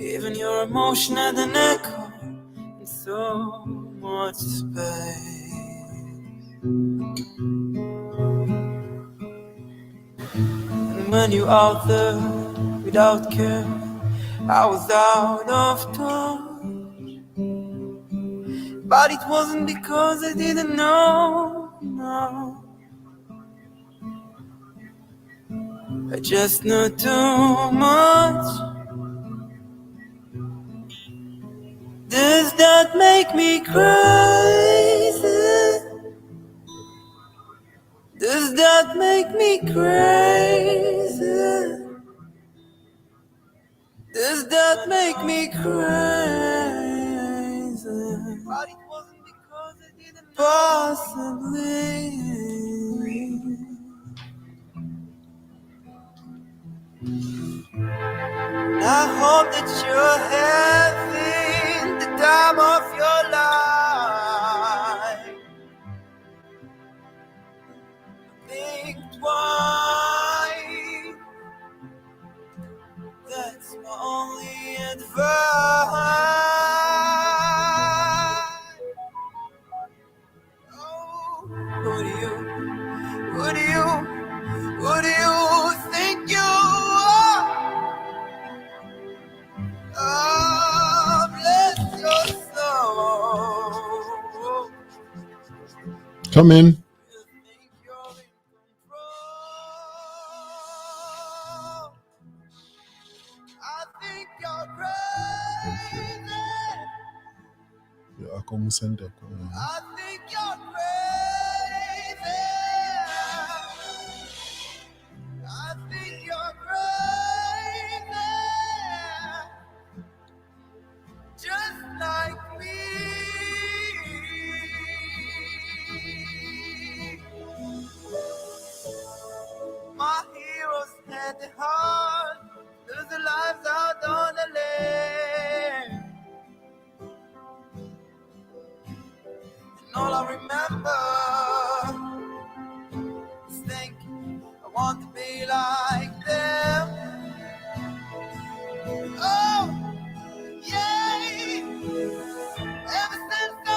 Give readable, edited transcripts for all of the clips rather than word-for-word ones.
Even your emotion had an echo in so much space. And when you out there without care, I was out of touch. But it wasn't because I didn't know, no. I just knew too much. Does that make me crazy? Does that make me crazy? Does that make me crazy? But it wasn't because I didn't know. Possibly. I hope that you're having the time of your life. Think twice. That's my only advice. Oh, who do you think you are? Oh, bless your soul. Come in. You think you're in control. I think you're crazy. Yeah, I come send it. I think you're crazy. I think you're crazy. Just like me. My heroes had the heart, lose their lives out on the land. And all I remember is thinking I want to be like them. Oh, yeah. Ever since I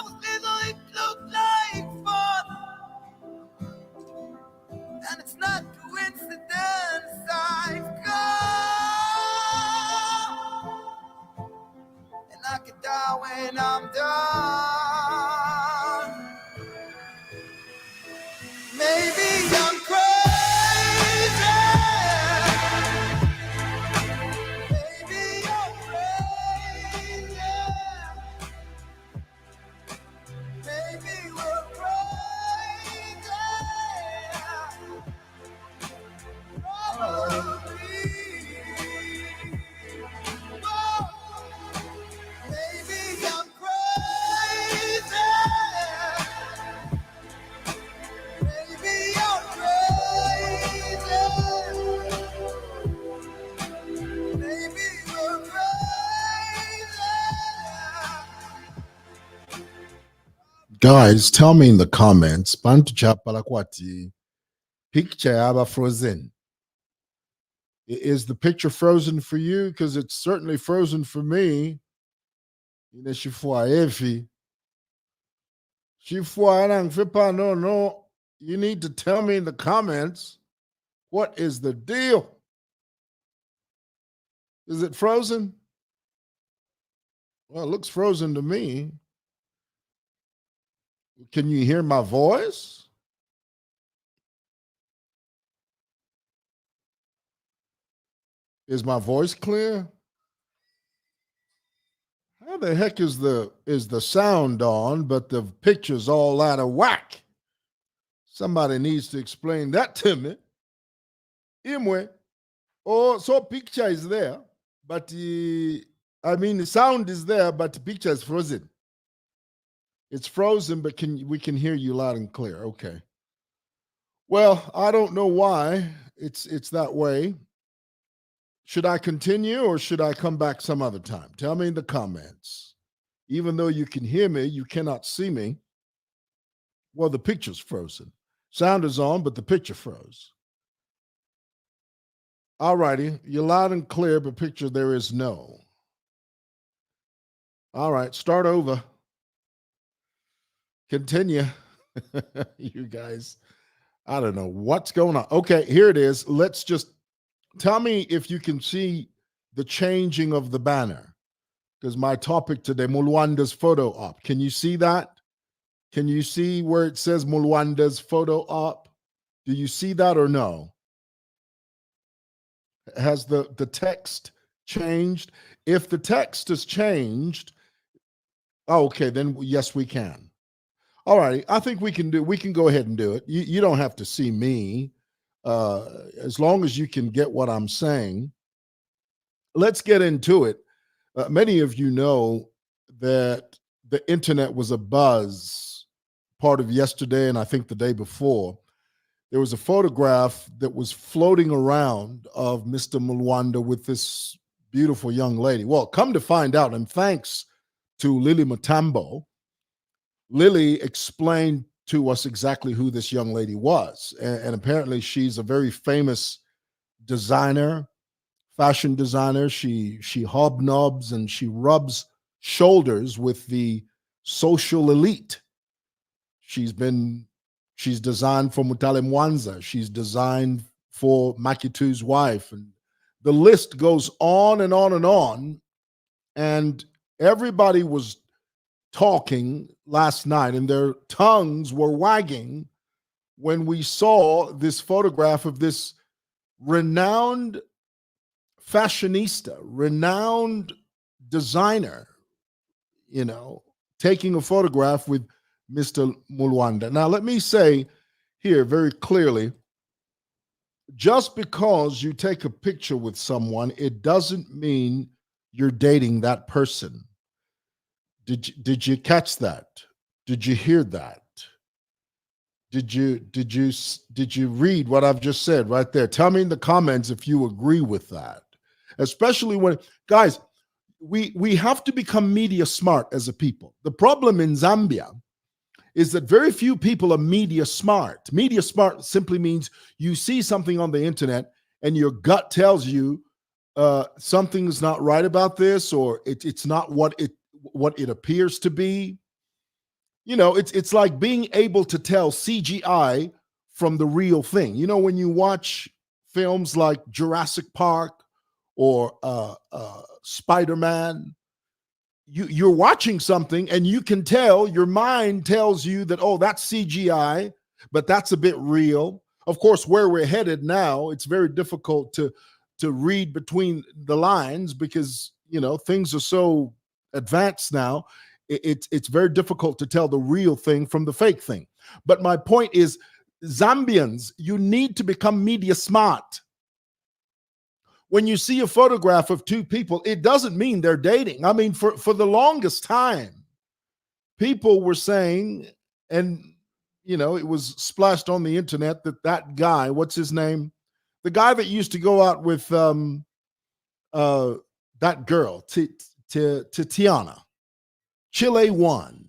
was little, it looked like fun. And it's not coincidence I've come. And I could die when I'm done. Maybe I'm crazy. Maybe I'm crazy. Maybe we're crazy. Probably. Oh, maybe I'm crazy. Maybe I'm crazy. Maybe we're crazy. Guys, tell me in the comments. Bantu chapala kwati. Picture yaba frozen. Is the picture frozen for you? Because it's certainly frozen for me. Ine shifua efi. Shifua anang fipa no. You need to tell me in the comments. What is the deal? Is it frozen? Well, it looks frozen to me. Can you hear my voice? Is my voice clear? How the heck is the sound on, but the picture's all out of whack? Somebody needs to explain that to me. Imwe, so picture is there, but the sound is there, but the picture is frozen. It's frozen, but we can hear you loud and clear. Okay. Well, I don't know why it's that way. Should I continue or should I come back some other time? Tell me in the comments. Even though you can hear me, you cannot see me. Well, the picture's frozen. Sound is on, but the picture froze. All righty. You're loud and clear, but picture there is no. All right. Start over. Continue. You guys, I don't know what's going on. Okay, here it is. Let's just tell me if you can see the changing of the banner. Because my topic today, Mulwanda's photo op. Can you see that? Can you see where it says Mulwanda's photo op? Do you see that or no? Has the text changed? If the text has changed, oh, okay, then yes, we can. All right, I think we can go ahead and do it. You don't have to see me, as long as you can get what I'm saying. Let's get into it. Many of you know that the internet was a buzz part of yesterday and I think the day before. There was a photograph that was floating around of Mr. Mulwanda with this beautiful young lady. Well, come to find out, and thanks to Lily Matambo, Lily explained to us exactly who this young lady was. And apparently she's a very famous designer, fashion designer. She hobnobs and she rubs shoulders with the social elite. She's designed for Mutale Mwanza. She's designed for Makitu's wife. And the list goes on and on and on. And everybody was talking last night and their tongues were wagging when we saw this photograph of this renowned fashionista, renowned designer, taking a photograph with Mr. Mulwanda. Now, let me say here very clearly, just because you take a picture with someone, it doesn't mean you're dating that person. Did you catch that? Did you hear that? Did you read what I've just said right there? Tell me in the comments if you agree with that. Especially when, guys, we have to become media smart as a people. The problem in Zambia is that very few people are media smart. Media smart simply means you see something on the internet and your gut tells you something's not right about this, or it's not what it appears to be. It's like being able to tell CGI from the real thing. When you watch films like Jurassic Park or Spider-Man, you're watching something and you can tell, your mind tells you that, oh, that's CGI, but that's a bit real. Of course, where we're headed now, it's very difficult to read between the lines because, things are so advanced now. It's very difficult to tell the real thing from the fake thing. But my point is, Zambians, you need to become media smart. When you see a photograph of two people, it doesn't mean they're dating. I mean, for the longest time, people were saying, and, it was splashed on the internet that guy, what's his name? The guy that used to go out with that girl, Tiana, Chile One.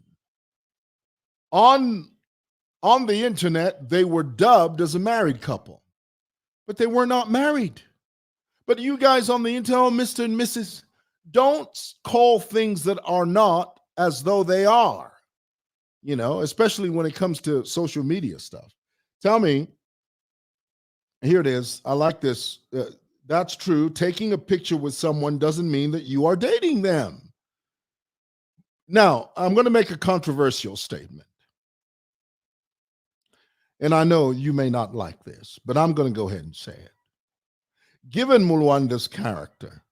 On the internet, they were dubbed as a married couple, but they were not married. But you guys on the internet, Mr. and Mrs., don't call things that are not as though they are, especially when it comes to social media stuff. Tell me, here it is. I like this. That's true. Taking a picture with someone doesn't mean that you are dating them. Now, I'm going to make a controversial statement. And I know you may not like this, but I'm going to go ahead and say it. Given Mulwanda's character,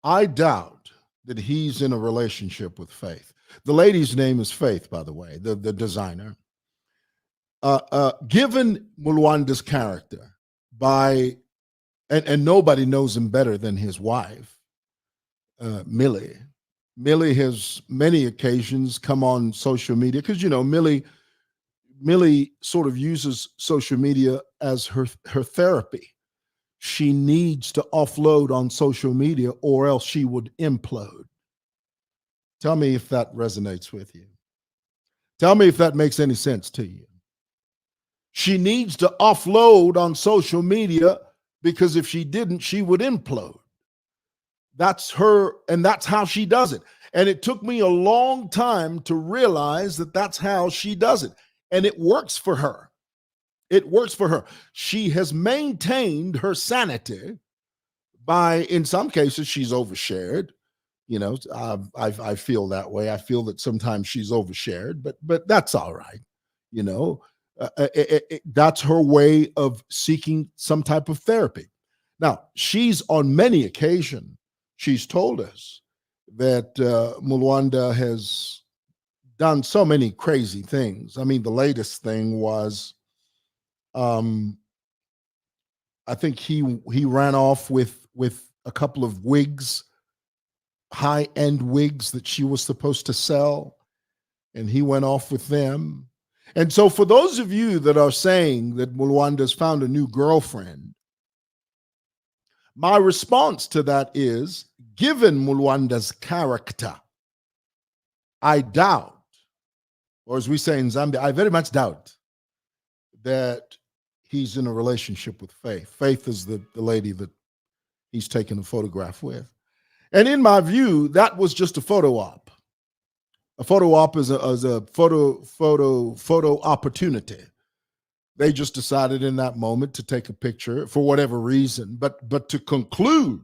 I doubt that he's in a relationship with Faith. The lady's name is Faith, by the way, the designer. Given Mulwanda's character, and nobody knows him better than his wife, Millie. Millie has many occasions come on social media because, Millie sort of uses social media as her therapy. She needs to offload on social media or else she would implode. Tell me if that resonates with you. Tell me if that makes any sense to you. She needs to offload on social media because if she didn't, she would implode. That's her, and that's how she does it. And it took me a long time to realize that that's how she does it. And it works for her. It works for her. She has maintained her sanity by, in some cases, she's overshared. You know, I feel that way. I feel that sometimes she's overshared, but that's all right. You know, that's her way of seeking some type of therapy. Now, she's on many occasions, she's told us that Mulwanda has done so many crazy things. I mean, the latest thing was, I think he ran off with a couple of wigs, high-end wigs that she was supposed to sell, and he went off with them. And so for those of you that are saying that Mulwanda's found a new girlfriend, my response to that is, given Mulwanda's character, I doubt, or as we say in Zambia, I very much doubt that he's in a relationship with Faith. Faith is the lady that he's taken a photograph with. And in my view, that was just a photo op. A photo op is a photo opportunity. They just decided in that moment to take a picture for whatever reason, but to conclude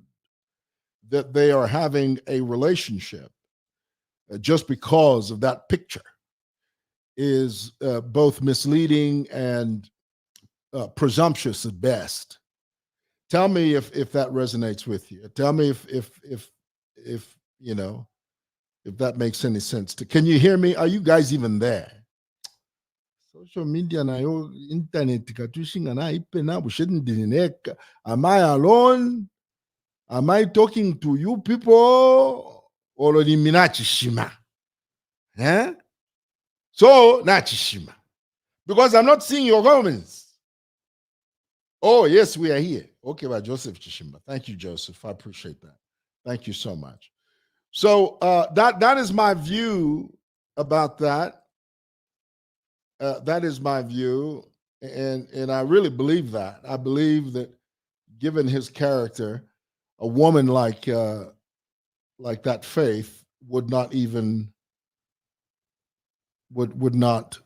that they are having a relationship just because of that picture is both misleading and presumptuous at best. Tell me if that resonates with you. Tell me if you know, if that makes any sense. Can you hear me? Are you guys even there? Social media na yo internet katushinga na ipe na bushedineka. Am I alone? Am I talking to you people or Nachishima? Eh? So Nachishima. Because I'm not seeing your comments. Oh, yes, we are here. Okay, by Joseph Chishimba. Thank you, Joseph. I appreciate that. Thank you so much. So that is my view about that. That is my view, and I really believe that. I believe that, given his character, a woman like that Faith would not even would not.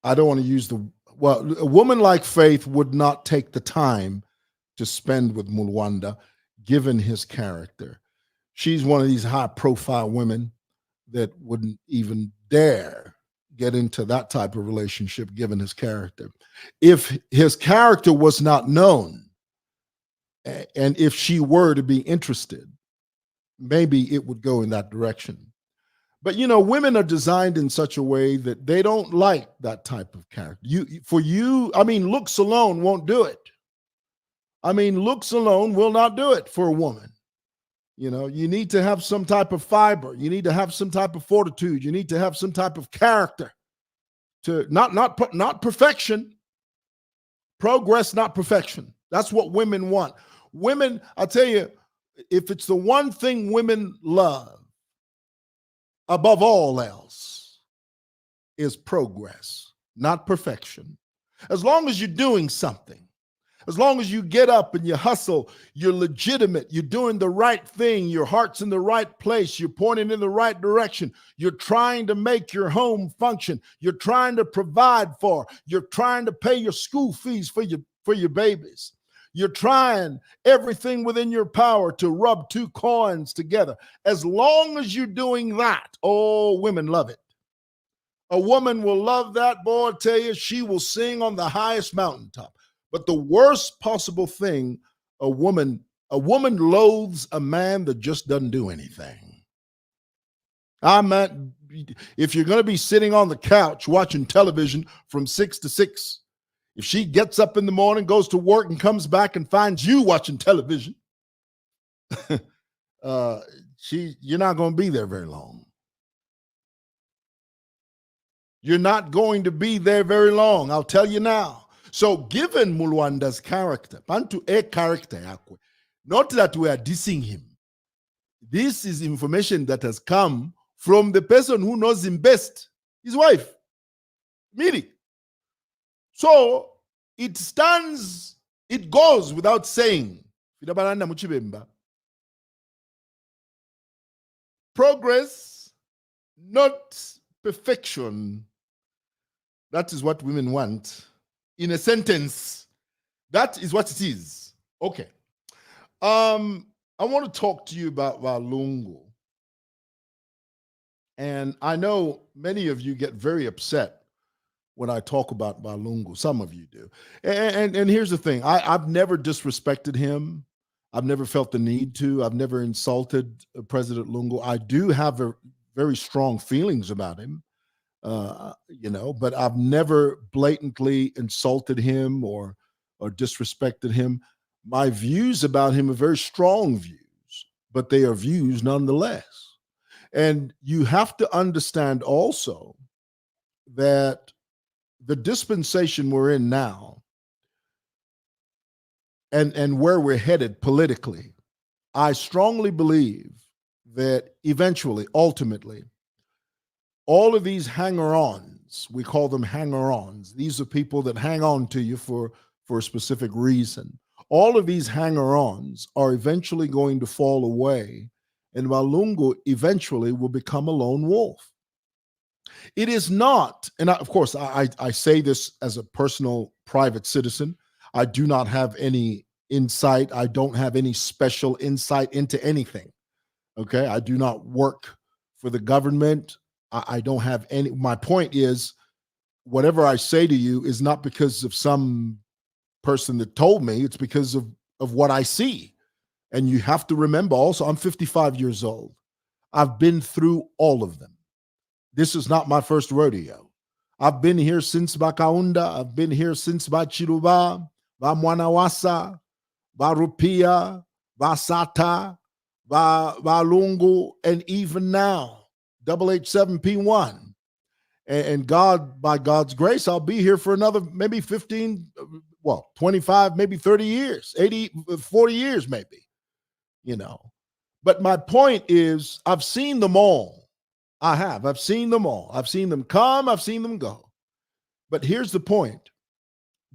I don't want to use the well. A woman like Faith would not take the time to spend with Mulwanda, given his character. She's one of these high-profile women that wouldn't even dare get into that type of relationship, given his character. If his character was not known, and if she were to be interested, maybe it would go in that direction. But, you know, women are designed in such a way that they don't like that type of character. I mean, looks alone won't do it. I mean, looks alone will not do it for a woman. You know, you need to have some type of fiber. You need to have some type of fortitude. You need to have some type of character. To not perfection. Progress, not perfection. That's what women want. Women, I'll tell you, if it's the one thing women love above all else, is progress, not perfection. As long as you're doing something, as long as you get up and you hustle, you're legitimate, you're doing the right thing, your heart's in the right place, you're pointing in the right direction, you're trying to make your home function, you're trying to provide for, you're trying to pay your school fees for your babies. You're trying everything within your power to rub two coins together. As long as you're doing that, oh, women love it. A woman will love that, boy, I tell you, she will sing on the highest mountaintop. But the worst possible thing, a woman loathes a man that just doesn't do anything. If you're going to be sitting on the couch watching television from 6 to 6, if she gets up in the morning, goes to work, and comes back and finds you watching television, you're not going to be there very long. You're not going to be there very long, I'll tell you now. So given Mulwanda's character, not that we are dissing him. This is information that has come from the person who knows him best, his wife, Miri. So it stands It goes without saying. Progress, not perfection. That is what women want. In a sentence, that is what it is. Okay. I want to talk to you about Lungu. And I know many of you get very upset when I talk about Lungu. Some of you do. And here's the thing. I've never disrespected him. I've never felt the need to. I've never insulted President Lungu. I do have very strong feelings about him, but I've never blatantly insulted him or disrespected him. My views about him are very strong views, but they are views nonetheless. And you have to understand also that the dispensation we're in now and where we're headed politically, I strongly believe that eventually, ultimately, all of these hanger-ons, we call them hanger-ons. These are people that hang on to you for a specific reason. All of these hanger-ons are eventually going to fall away, and Lungu eventually will become a lone wolf. It is not, and of course, I say this as a personal private citizen. I do not have any insight. I don't have any special insight into anything. Okay. I do not work for the government. I don't have any. My point is, whatever I say to you is not because of some person that told me. It's because of what I see. And you have to remember also, I'm 55 years old. I've been through all of them. This is not my first rodeo. I've been here since Bakaunda. I've been here since Bachiruba, Bamwanawasa, Barupia, Basata, Lungu, and even now, HH7P1. And by God's grace, I'll be here for another maybe 25, maybe 30 years, 40 years maybe, But my point is, I've seen them all. I've seen them all. I've seen them come, I've seen them go. But here's the point.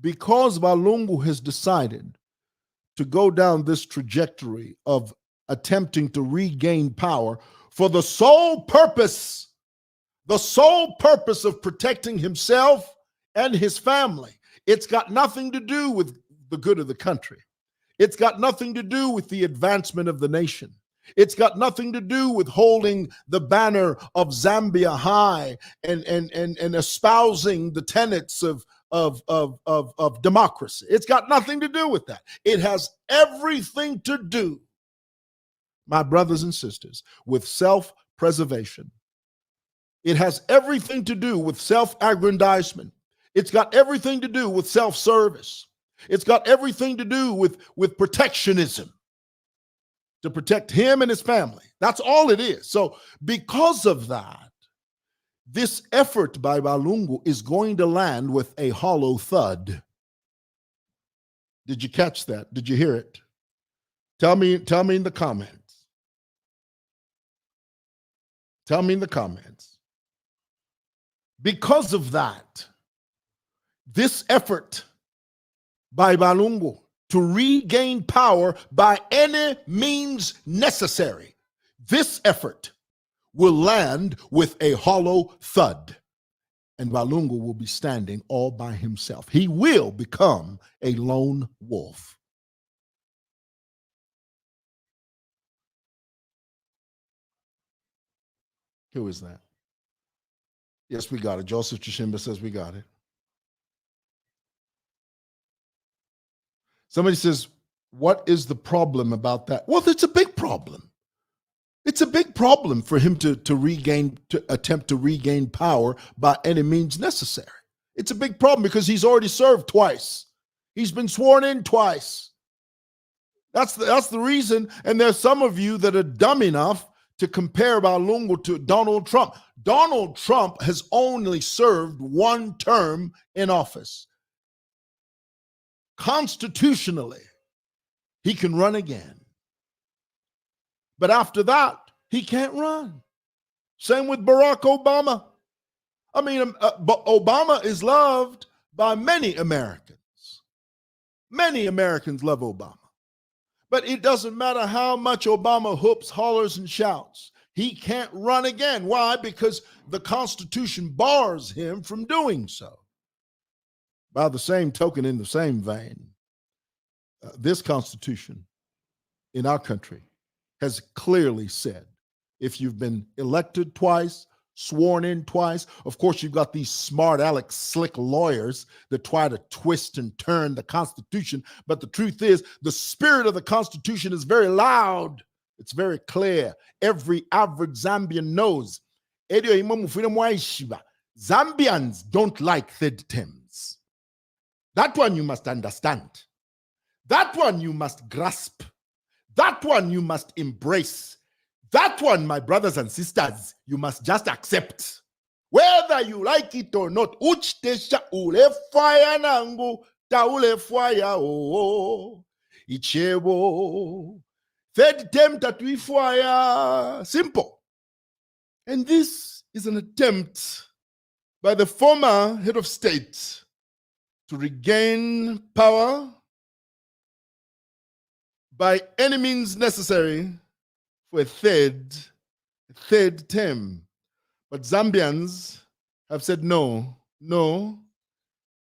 Because Lungu has decided to go down this trajectory of attempting to regain power for the sole purpose of protecting himself and his family. It's got nothing to do with the good of the country. It's got nothing to do with the advancement of the nation. It's got nothing to do with holding the banner of Zambia high and espousing the tenets of democracy. It's got nothing to do with that. It has everything to do, my brothers and sisters, with self-preservation. It has everything to do with self-aggrandizement. It's got everything to do with self-service. It's got everything to do with protectionism, to protect him and his family. That's all it is. So because of that, this effort by Lungu is going to land with a hollow thud. Did you catch that? Did you hear it? Tell me in the comments. Tell me in the comments. Because of that, this effort by Lungu to regain power by any means necessary, this effort will land with a hollow thud, and Lungu will be standing all by himself. He will become a lone wolf. Who is that? Yes, we got it. Joseph Chishimba says we got it. Somebody says, what is the problem about that? Well, it's a big problem. It's a big problem for him to attempt to regain power by any means necessary. It's a big problem because he's already served twice. He's been sworn in twice. That's the reason. And there's some of you that are dumb enough to compare Lungu to Donald Trump. Donald Trump has only served one term in office. Constitutionally, he can run again. But after that, he can't run. Same with Barack Obama. I mean, Obama is loved by many Americans. Many Americans love Obama. But it doesn't matter how much Obama hoops, hollers, and shouts. He can't run again. Why? Because the Constitution bars him from doing so. By the same token, in the same vein, this Constitution in our country has clearly said, if you've been elected twice, sworn in twice, of course, you've got these smart aleck slick lawyers that try to twist and turn the Constitution. But the truth is, the spirit of the Constitution is very loud. It's very clear. Every average Zambian knows. Zambians don't like third terms. That one you must understand. That one you must grasp. That one you must embrace. That one, my brothers and sisters, you must just accept. Whether you like it or not. Uchtesha ule fire nangu, ta ule fire oh. Ichebo. Third term tatui fire. Simple. And this is an attempt by the former head of state to regain power by any means necessary for a third term. But Zambians have said, no,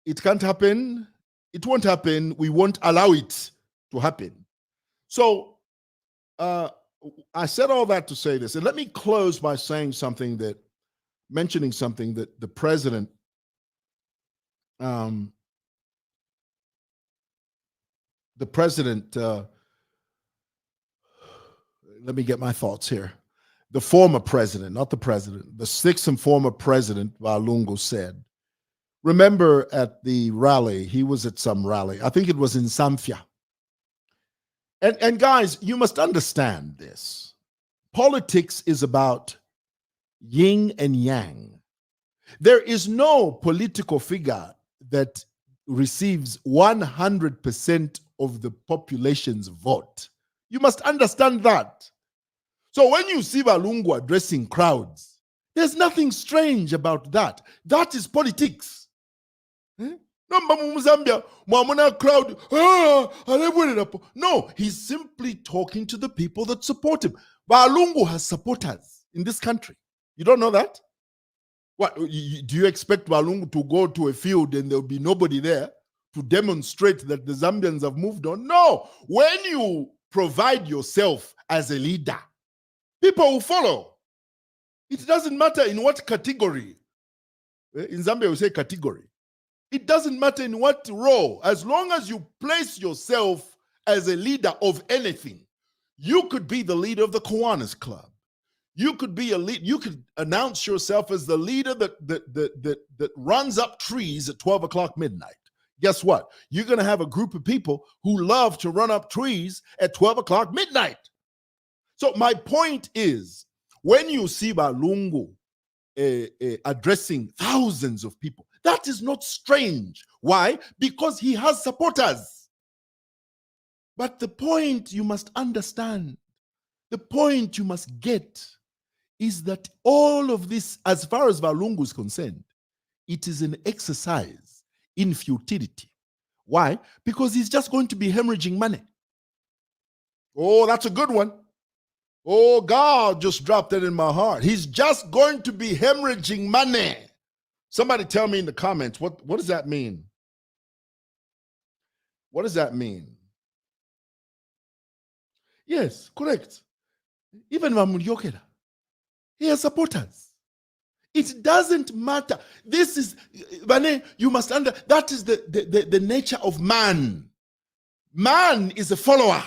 it can't happen. It won't happen. We won't allow it to happen. So I said all that to say this. And let me close by saying mentioning something that the president let me get my thoughts here. The former president, not the president, the sixth and former president, BA LUNGU, said, remember at the rally, he was at some rally, I think it was in Samfya. And guys, you must understand this. Politics is about yin and yang. There is no political figure that receives 100% of the population's vote. You must understand that. So when you see BA LUNGU addressing crowds, there's nothing strange about that. That is politics. Crowd. No, he's simply talking to the people that support him. BA LUNGU has supporters in this country. You don't know that? What do you expect BA LUNGU to go to a field and there'll be nobody there to demonstrate that the Zambians have moved on? No. When you provide yourself as a leader, people will follow. It doesn't matter in what category. In Zambia, we say category. It doesn't matter in what role. As long as you place yourself as a leader of anything, you could be the leader of the Kiwanis Club. You could be a lead. You could announce yourself as the leader that runs up trees at 12 o'clock midnight. Guess what? You're going to have a group of people who love to run up trees at 12 o'clock midnight. So my point is, when you see BA LUNGU addressing thousands of people, that is not strange. Why? Because he has supporters. But the point you must understand, the point you must get, is that all of this, as far as BA LUNGU is concerned, it is an exercise in futility. Why? Because he's just going to be hemorrhaging money. Oh, that's a good one. Oh, God just dropped that in my heart. He's just going to be hemorrhaging money. Somebody tell me in the comments, what does that mean? What does that mean? Yes, correct. Even Mamulyokera, he has supporters. It doesn't matter. This is, you must understand, that is the nature of man. Man is a follower.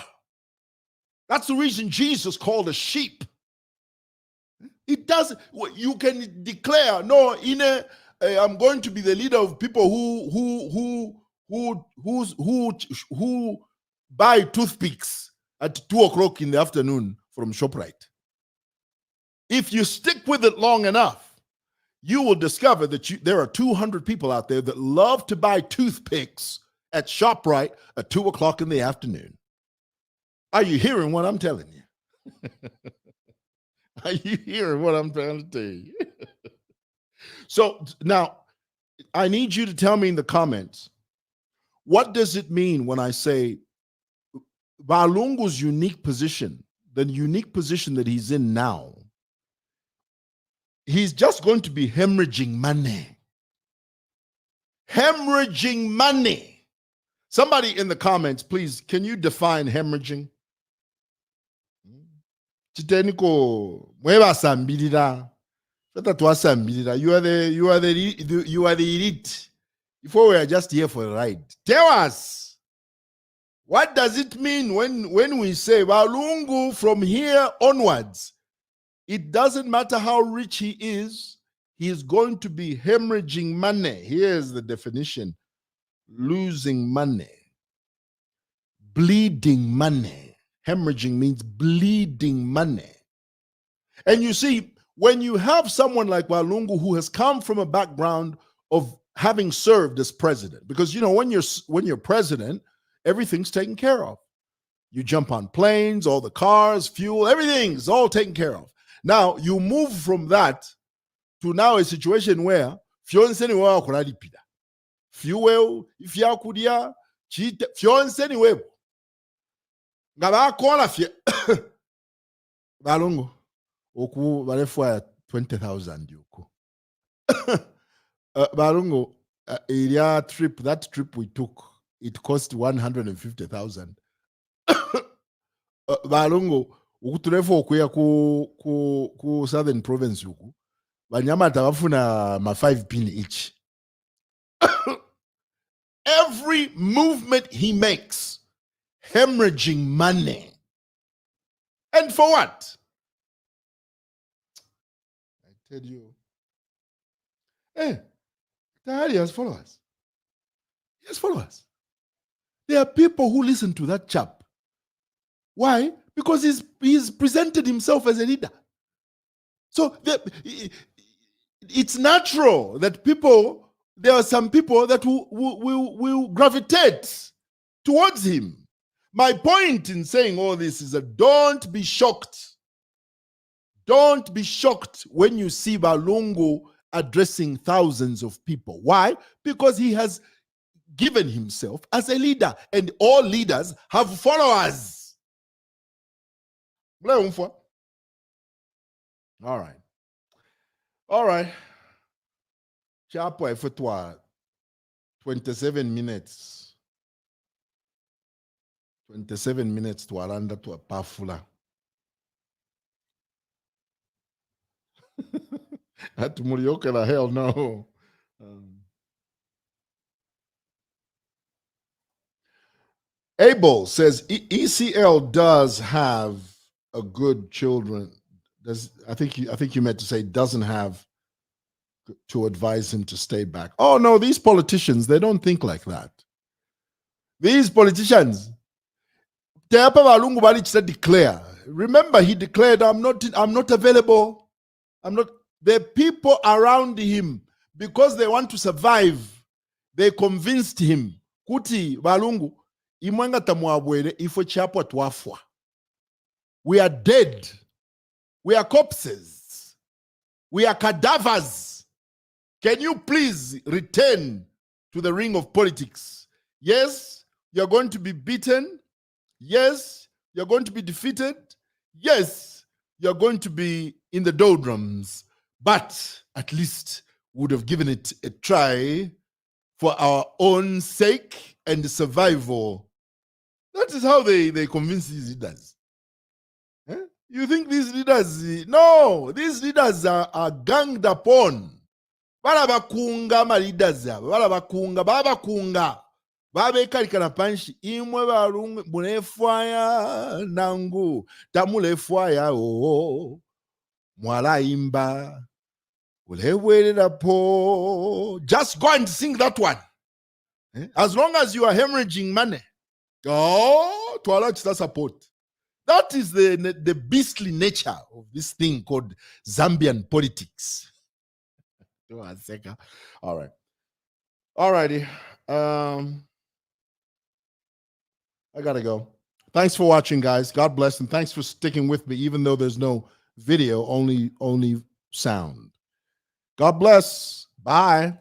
That's the reason Jesus called a sheep. It doesn't, you can declare, no, I'm going to be the leader of people who buy toothpicks at 2 o'clock in the afternoon from ShopRite. If you stick with it long enough, you will discover that there are 200 people out there that love to buy toothpicks at ShopRite at 2 o'clock in the afternoon. Are you hearing what I'm telling you? Are you hearing what I'm trying to tell you? So now, I need you to tell me in the comments, What does it mean when I say BA LUNGU's unique position, the unique position that he's in now? He's just going to be hemorrhaging money. Hemorrhaging money. Somebody in the comments, please, can you define hemorrhaging? Chiteniko, mwebasambirira. You are the elite. Before we are just here for a ride. Tell us, what does it mean when we say BA LUNGU from here onwards? It doesn't matter how rich he is going to be hemorrhaging money. Here's the definition: losing money, bleeding money. Hemorrhaging means bleeding money. And you see, when you have someone like BA LUNGU who has come from a background of having served as president, because when you're president, everything's taken care of. You jump on planes, all the cars, fuel, everything's all taken care of. Now you move from that to now a situation where fuel, if you kudia, fuel anyway. BA LUNGU oku barefwa 20,000 yuko. BA LUNGU area trip, that trip we took, it cost 150,000. BA LUNGU ukuturefo okuya ku southern province yuku banyamata bafuna ma 5 pin each. Every movement he makes, hemorrhaging money. And for what? I tell you. Hey, Tahari has followers. He has followers. There are people who listen to that chap. Why? Because he's presented himself as a leader. So it's natural that there are some people that will gravitate towards him. My point in saying all this is that don't be shocked. Don't be shocked when you see BA LUNGU addressing thousands of people. Why? Because he has given himself as a leader, and all leaders have followers. All right. All right. Chapo efetwa 27 minutes. 27 minutes to aranda to a pafula. At Murioka, the hell no. Abel says ECL does have a good children. I think you meant to say doesn't have to advise him to stay back. Oh no, these politicians, they don't think like that. These politicians, BA LUNGU declare. Remember, he declared, I'm not available. The people around him, because they want to survive, they convinced him. Kuti BA LUNGU, imwenga tamuabwele ifo chapo tuafwa. We are dead. We are corpses. We are cadavers. Can you please return to the ring of politics? Yes, you're going to be beaten. Yes, you're going to be defeated. Yes, you're going to be in the doldrums. But at least we would have given it a try for our own sake and survival. That is how they convince these leaders. You think these leaders, no, these leaders are ganged upon. Balabakunga ma leaders, balabakunga. Babekalika panshi imwe BA LUNGU munefwaya nangu tamulefwaya mwala imba ulewelera po. Just go and sing that one. As long as you are hemorrhaging money, to support. That is the beastly nature of this thing called Zambian politics. All right. All righty. I gotta go. Thanks for watching, guys. God bless, and thanks for sticking with me, even though there's no video, only sound. God bless. Bye.